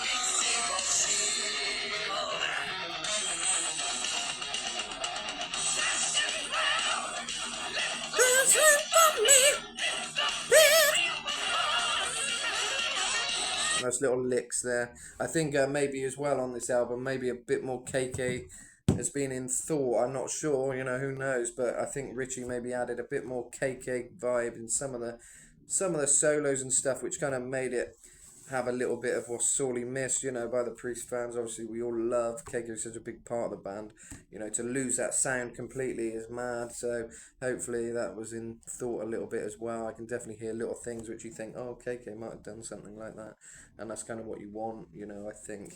Speaker 1: Nice little licks there. I think maybe as well on this album, maybe a bit more KK has been in thought. I'm not sure, who knows, but I think Richie maybe added a bit more KK vibe in some of the solos and stuff, which kind of made it have a little bit of what's sorely missed, by the Priest fans. Obviously, we all love KK, such a big part of the band. To lose that sound completely is mad. So hopefully that was in thought a little bit as well. I can definitely hear little things which you think, oh, KK might have done something like that. And that's kind of what you want, I think.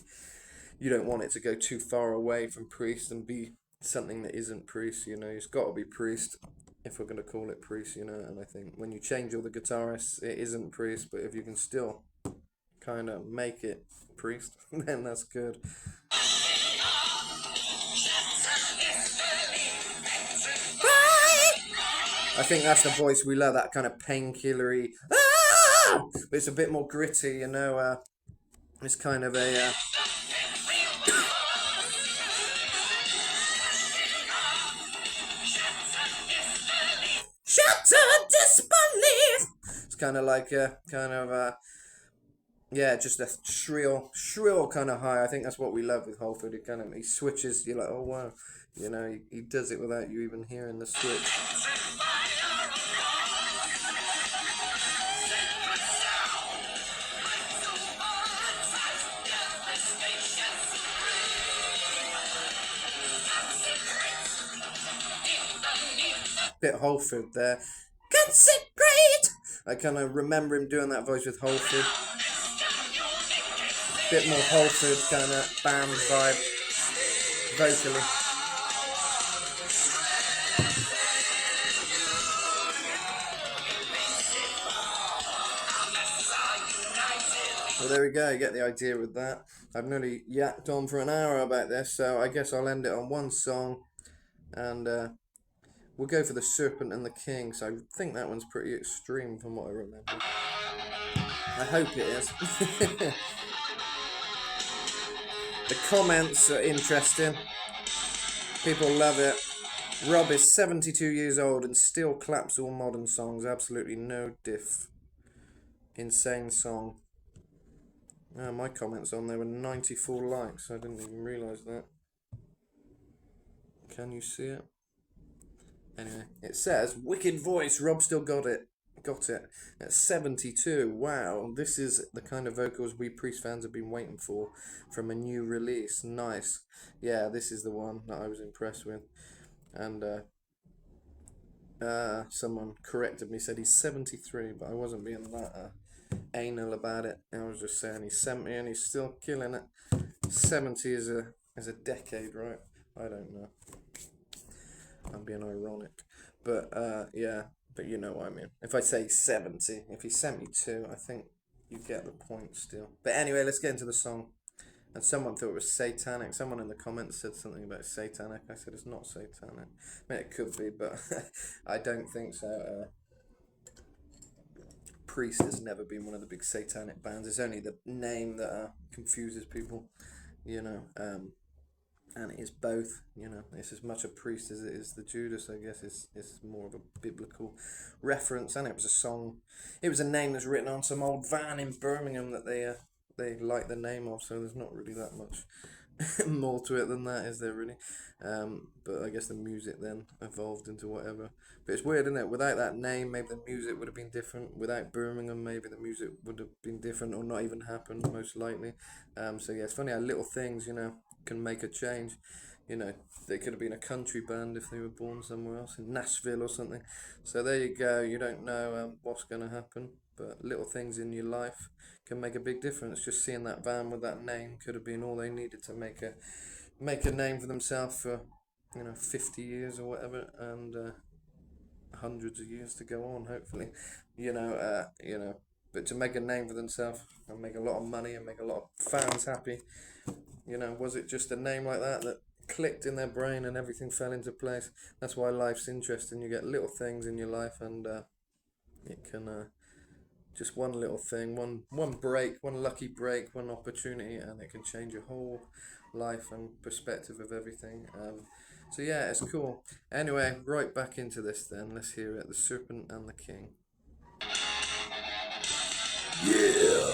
Speaker 1: You don't want it to go too far away from Priest and be something that isn't Priest, It's got to be Priest if we're going to call it Priest, And I think when you change all the guitarists, it isn't Priest, but if you can still kind of make it Priest, then that's good. I think that's the voice we love, that kind of painkillery, but it's a bit more gritty, it's kind of a shatter disbelief. It's kind of like a yeah, just a shrill kind of high. I think that's what we love with Halford. He switches. You're like, oh wow, he does it without you even hearing the switch. Bit Halford there. Consecrate! I kind of remember him doing that voice with Halford. Bit more Halford kind of band vibe vocally. Well, there we go, you get the idea with that. I've nearly yacked on for an hour about this, so I guess I'll end it on one song, and we'll go for The Serpent and the King. So I think that one's pretty extreme from what I remember. I hope it is. The comments are interesting. People love it. Rob is 72 years old and still claps all modern songs. Absolutely no diff. Insane song. My comments on there were 94 likes. I didn't even realise that. Can you see it? Anyway, it says, wicked voice, Rob still got it. At 72. Wow, this is the kind of vocals we Priest fans have been waiting for from a new release. Nice. Yeah, this is the one that I was impressed with. And someone corrected me, said he's 73, but I wasn't being that anal about it. I was just saying he's 70 and he's still killing it. 70 is a decade, right? I don't know. I'm being ironic. But yeah, but you know what I mean. If I say 70, if he's 72, I think you get the point still. But anyway, let's get into the song. And someone thought it was satanic. Someone in the comments said something about satanic. I said it's not satanic. I mean, it could be, but I don't think so. Priest has never been one of the big satanic bands. It's only the name that confuses people, and it is both, It's as much a Priest as it is the Judas, I guess. It's more of a biblical reference, and it was a song. It was a name that's written on some old van in Birmingham that they like the name of, so there's not really that much more to it than that, is there really? But I guess the music then evolved into whatever. But it's weird, isn't it? Without that name, maybe the music would have been different. Without Birmingham, maybe the music would have been different or not even happened, most likely. So yeah, it's funny how little things, can make a change. They could have been a country band if they were born somewhere else, in Nashville or something. So there you go. You don't know what's going to happen, but little things in your life can make a big difference. Just seeing that van with that name could have been all they needed to make a name for themselves for 50 years or whatever, and hundreds of years to go on, hopefully. But to make a name for themselves and make a lot of money and make a lot of fans happy, was it just a name like that clicked in their brain and everything fell into place? That's why life's interesting. You get little things in your life, and it can just one little thing, one break, one lucky break, one opportunity, and it can change your whole life and perspective of everything. So yeah, it's cool. Anyway, right back into this then. Let's hear it. The Serpent and the King. Yeah.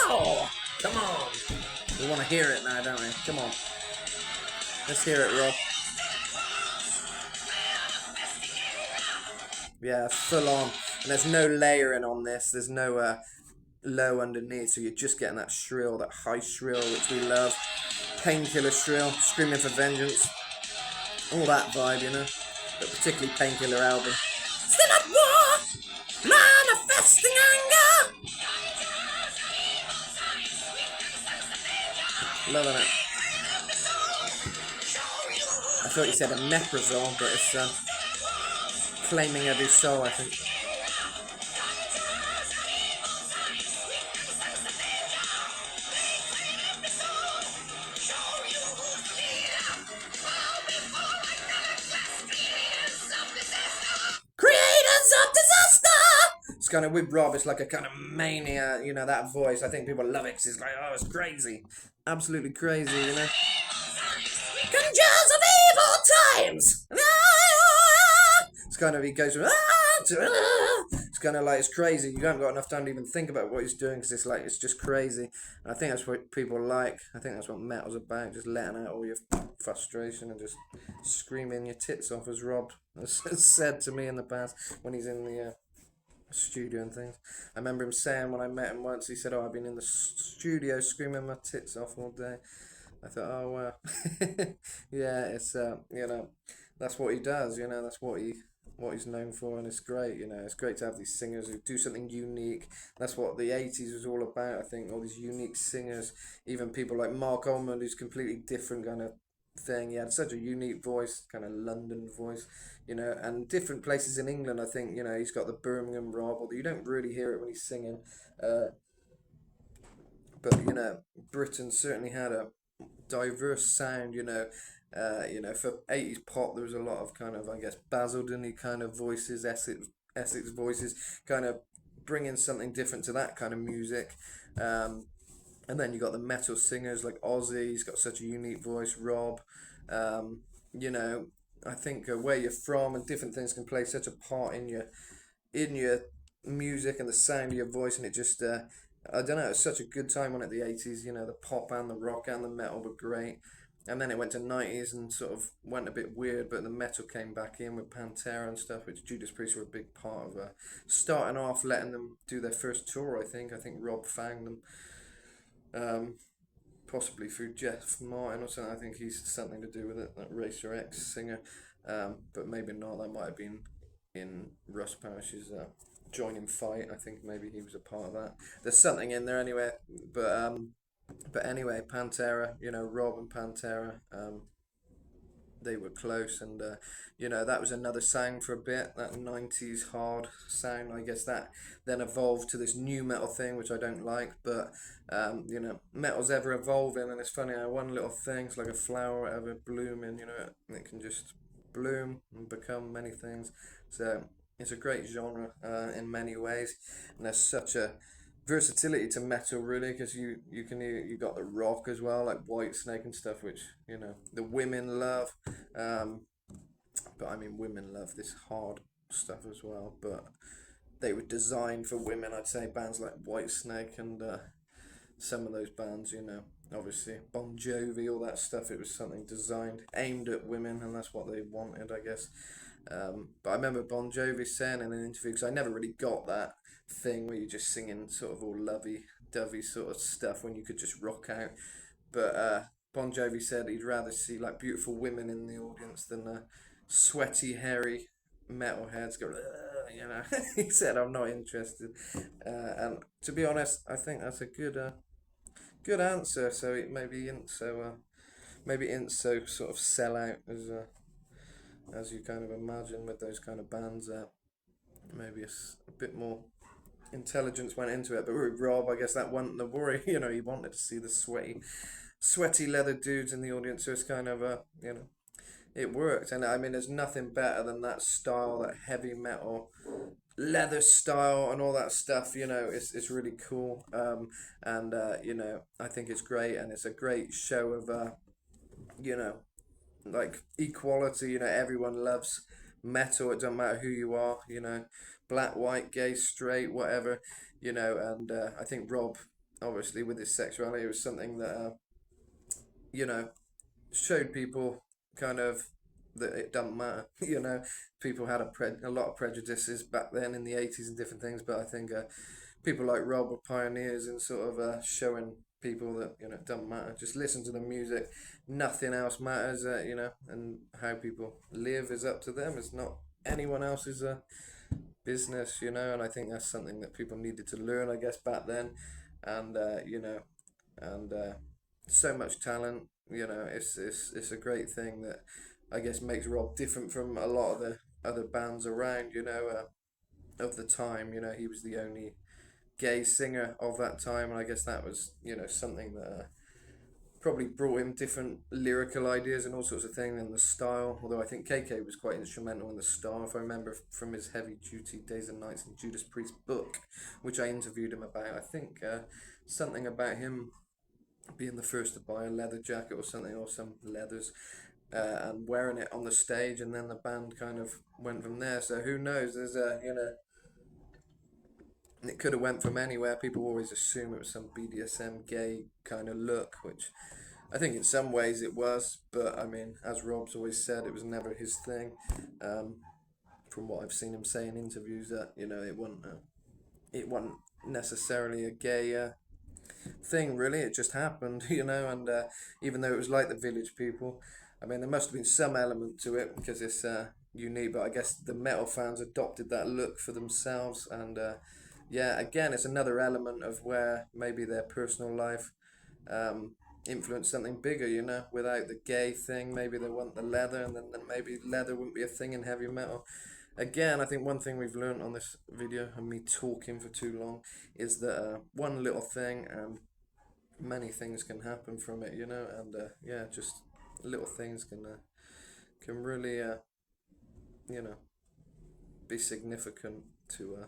Speaker 1: Oh! Come on. We want to hear it now, don't we? Come on. Let's hear it, Rob. Yeah, full on. And there's no layering on this. There's no low underneath, so you're just getting that shrill, that high shrill, which we love. Painkiller shrill, screaming for vengeance. All that vibe. But particularly Painkiller album. Still at war! Manifesting anger! Loving it. I thought you said a meprazole, but it's claiming every soul, I think. Creators of disaster! It's kind of with Rob, it's like a kind of mania, that voice. I think people love it because it's like, oh, it's crazy. Absolutely crazy. Conjures of evil times! It's kind of, he goes from, it's kind of like, it's crazy. You haven't got enough time to even think about what he's doing because it's just crazy. And I think that's what people like. I think that's what metal's about, just letting out all your frustration and just screaming your tits off, as Rob has said to me in the past when he's in the studio and things. I remember him saying when I met him once, he said, oh, I've been in the studio screaming my tits off all day. I thought, oh wow, yeah, it's that's what he does, that's what he's known for, and it's great, it's great to have these singers who do something unique. That's what the 80s was all about, I think, all these unique singers, even people like Mark Almond, who's completely different kind of thing. He had such a unique voice, kind of London voice, and different places in England, I think, he's got the Birmingham Rob, although you don't really hear it when he's singing, but Britain certainly had a diverse sound, for 80s pop there was a lot of kind of, I guess, Basildon-y kind of voices, Essex voices, kind of bringing something different to that kind of music. And then you got the metal singers like Ozzy, he's got such a unique voice, Rob. Um, you know, I think where you're from and different things can play such a part in your music and the sound of your voice, and it just I don't know, it's such a good time on it, the 80s. The pop and the rock and the metal were great, and then it went to 90s and sort of went a bit weird, but the metal came back in with Pantera and stuff, which Judas Priest were a big part of, starting off, letting them do their first tour. I think Rob found them, um, possibly through Jeff Martin or something. I think he's something to do with it, that Racer X singer, but maybe not. That might have been in Russ Parrish's joining fight. I think maybe he was a part of that. There's something in there anyway. But anyway, Pantera. Rob and Pantera. They were close, and that was another sound for a bit. That 90s hard sound. I guess that then evolved to this new metal thing, which I don't like. But metal's ever evolving, and it's funny how one little thing's like a flower ever blooming. It can just bloom and become many things. So it's a great genre in many ways, and there's such a versatility to metal, really, because you got the rock as well, like White Snake and stuff, which the women love. um but I mean, women love this hard stuff as well, but they were designed for women, I'd say, bands like White Snake and some of those bands, you know, obviously Bon Jovi, all that stuff. It was something designed, aimed at women, and that's what they wanted, I guess. But I remember Bon Jovi saying in an interview, because I never really got that thing where you're just singing sort of all lovey-dovey sort of stuff when you could just rock out. But Bon Jovi said he'd rather see like beautiful women in the audience than sweaty, hairy metalheads go. "Ugh," you know, he said, "I'm not interested." And to be honest, I think that's a good answer. So it maybe ain't so sort of sell out as you kind of imagine with those kind of bands. Maybe a bit more intelligence went into it. But with Rob, I guess that wasn't the worry. You know, he wanted to see the sweaty leather dudes in the audience. So it's kind of you know, it worked. And I mean, there's nothing better than that style, that heavy metal leather style and all that stuff. You know, it's really cool. And you know, I think it's great, and it's a great show of you know, like equality. You know, everyone loves metal. It doesn't matter who you are. You know, black, white, gay, straight, whatever. You know, and I think Rob, obviously, with his sexuality, was something that you know, showed people kind of that it doesn't matter. You know, people had a lot of prejudices back then in the 80s and different things, but I think people like Rob were pioneers in sort of showing people that, you know, it doesn't matter. Just listen to the music. Nothing else matters. You know, and how people live is up to them. It's not anyone else's business. You know, and I think that's something that people needed to learn, I guess, back then. And you know, and so much talent. You know, it's a great thing that I guess makes Rob different from a lot of the other bands around. You know, of the time. You know, he was the only gay singer of that time, and I guess that was, you know, something that probably brought him different lyrical ideas and all sorts of things, and the style. Although I think KK was quite instrumental in the style, if I remember from his Heavy Duty Days and Nights and Judas Priest book, which I interviewed him about. I think something about him being the first to buy a leather jacket or something, or some leathers, and wearing it on the stage, and then the band kind of went from there. So who knows? There's a, you know, it could have went from anywhere. People always assume it was some BDSM gay kind of look, which I think in some ways it was, but I mean, as Rob's always said, it was never his thing. Um, from what I've seen him say in interviews, that, you know, it wasn't necessarily a gay thing, really. It just happened, you know. And even though it was like the Village People, I mean, there must have been some element to it because it's unique. But I guess the metal fans adopted that look for themselves, and yeah, again, it's another element of where maybe their personal life influenced something bigger. You know, without the gay thing, maybe they want the leather, and then maybe leather wouldn't be a thing in heavy metal. Again, I think one thing we've learned on this video, and me talking for too long, is that one little thing and many things can happen from it, you know. And yeah, just little things can really, you know, be significant to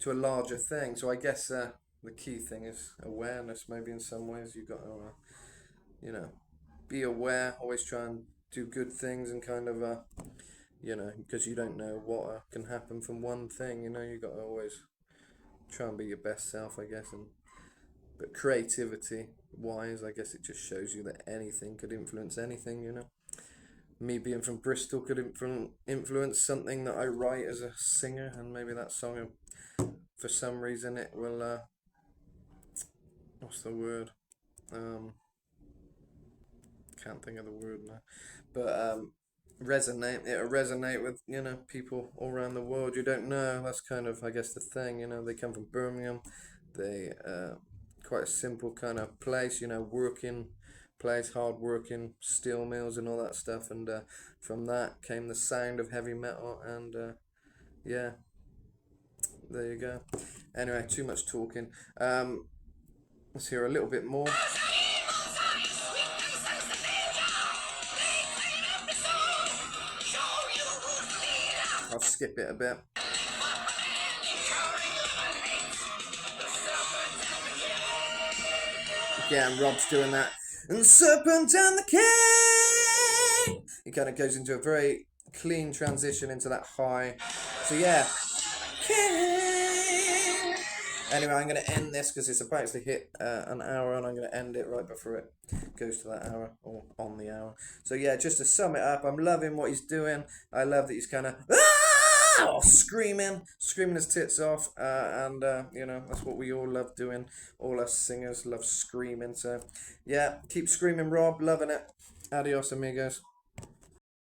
Speaker 1: a larger thing. So I guess the key thing is awareness. Maybe in some ways you got to, you know, be aware. Always try and do good things, and kind of you know, because you don't know what can happen from one thing. You know, you got to always try and be your best self, I guess. And but creativity wise, I guess it just shows you that anything could influence anything. You know, me being from Bristol could influence something that I write as a singer, and maybe that song, for some reason, it will. What's the word? Can't think of the word now, but resonate. It'll resonate with, you know, people all around the world. You don't know. That's kind of, I guess, the thing. You know, they come from Birmingham. They quite a simple kind of place. You know, working place, hard working, steel mills and all that stuff. And from that came the sound of heavy metal. And yeah, there you go. Anyway, too much talking. Let's hear a little bit more. I'll skip it a bit. Again, Rob's doing that. And Serpent and the King! He kind of goes into a very clean transition into that high. So yeah. King! Anyway, I'm going to end this because it's about to hit an hour, and I'm going to end it right before it goes to that hour, or on the hour. So yeah, just to sum it up, I'm loving what he's doing. I love that he's kind of screaming his tits off, and you know, that's what we all love doing. All us singers love screaming. So yeah, keep screaming, Rob. Loving it. Adios, amigos.